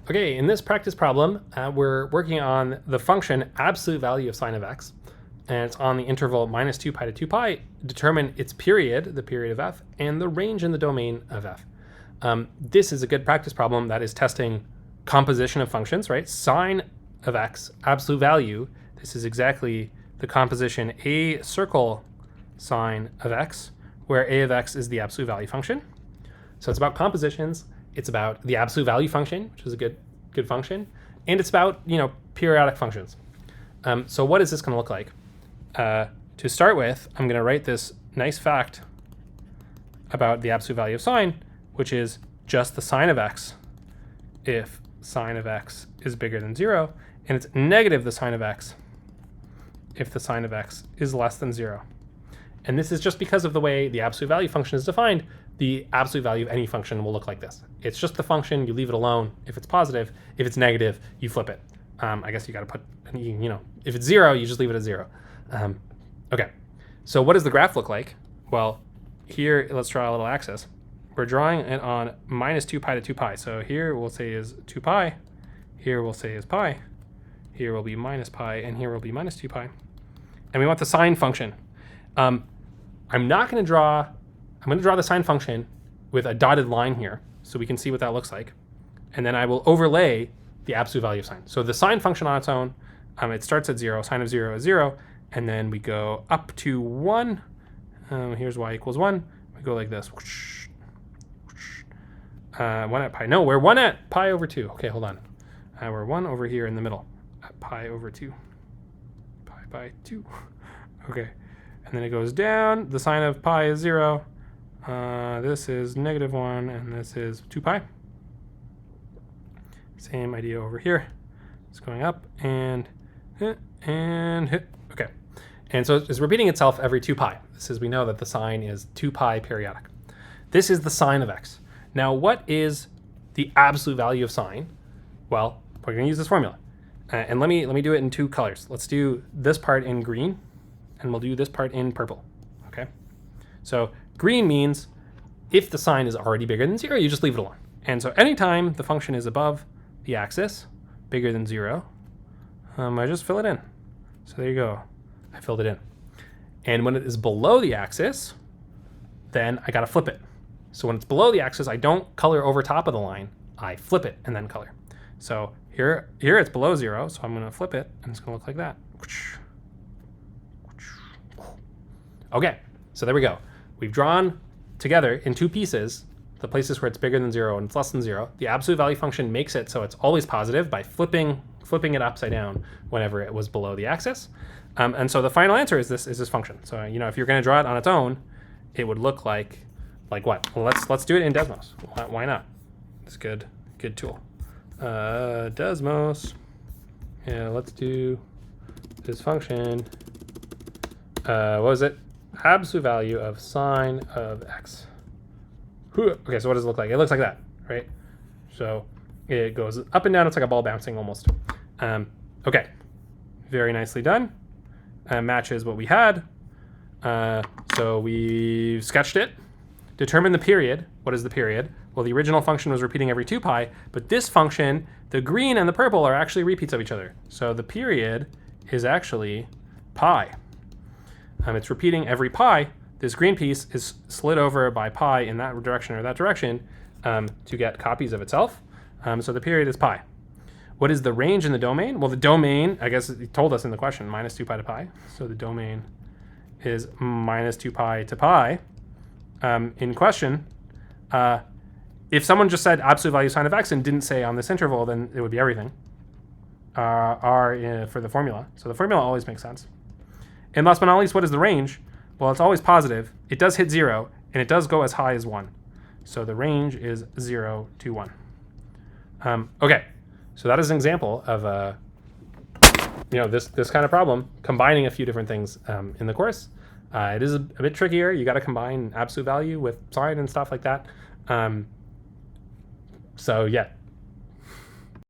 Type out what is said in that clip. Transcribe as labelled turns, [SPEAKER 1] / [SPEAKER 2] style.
[SPEAKER 1] Okay, in this practice problem, we're working on the function absolute value of sine of x, and it's on the interval minus 2 pi to 2 pi. Determine its period, the period of f, and the range in the domain of f. This is a good practice problem that is testing composition of functions, right? Sine of x, absolute value. This is exactly the composition a circle sine of x, where a of x is the absolute value function. So it's about compositions. It's about the absolute value function, which is a good function, and it's about periodic functions. So what is this going to look like? To start with, I'm going to write this nice fact about the absolute value of sine, which is just the sine of x if sine of x is bigger than 0, and it's negative the sine of x if the sine of x is less than 0. And this is just because of the way the absolute value function is defined. The absolute value of any function will look like this. It's just the function, you leave it alone if it's positive. If it's negative, you flip it. I guess you got to put, if it's 0, you just leave it at 0. Okay, so what does the graph look like? Well, here, let's draw a little axis. We're drawing it on minus 2 pi to 2 pi. So here we'll say is 2 pi, here we'll say is pi, here will be minus pi, and here will be minus 2 pi. And we want the sine function. I'm going to draw the sine function with a dotted line here so we can see what that looks like. And then I will overlay the absolute value of sine. So the sine function on its own, it starts at 0, sine of 0 is 0, and then we go up to 1. Here's y equals 1. We go like this. 1 at pi. No, we're 1 at pi over 2. Okay, hold on. We're 1 over here in the middle at pi over 2. Pi by 2. Okay. And then it goes down. The sine of pi is 0. This is negative 1, and this is 2 pi. Same idea over here. It's going up and hit and hit. Okay. And so it's repeating itself every 2 pi. This is, we know that the sine is 2 pi periodic. This is the sine of x. Now, what is the absolute value of sine? Well, we're going to use this formula. And let me do it in 2 colors. Let's do this part in green, and we'll do this part in purple. Okay. So green means if the sine is already bigger than 0, you just leave it alone. And so anytime the function is above the axis, bigger than 0, I just fill it in. So there you go. I filled it in. And when it is below the axis, then I got to flip it. So when it's below the axis, I don't color over top of the line. I flip it and then color. So here it's below 0, so I'm going to flip it, and it's going to look like that. Okay, so there we go. We've drawn together in 2 pieces the places where it's bigger than 0 and it's less than 0. The absolute value function makes it so it's always positive by flipping it upside down whenever it was below the axis. And so the final answer is this function. So if you're going to draw it on its own, it would look like what? Well, let's do it in Desmos. Why not? It's a good tool. Desmos. Yeah, let's do this function. What was it? Absolute value of sine of x. Okay, so what does it look like? It looks like that, right? So it goes up and down. It's like a ball bouncing almost. Okay, very nicely done. Matches what we had. So we sketched it. Determine the period. What is the period? Well, the original function was repeating every 2 pi, but this function, the green and the purple, are actually repeats of each other. So the period is actually pi. It's repeating every pi. This green piece is slid over by pi in that direction or that direction to get copies of itself. So the period is pi. What is the range in the domain? Well, the domain, I guess it told us in the question, minus 2 pi to pi. So the domain is minus 2 pi to pi. In question, if someone just said absolute value sine of x and didn't say on this interval, then it would be everything for the formula. So the formula always makes sense. And last but not least, what is the range? Well, it's always positive. It does hit 0, and it does go as high as 1. So the range is 0 to 1. Okay, so that is an example of this kind of problem, combining a few different things in the course. It is a bit trickier. You got to combine absolute value with sine and stuff like that. So yeah,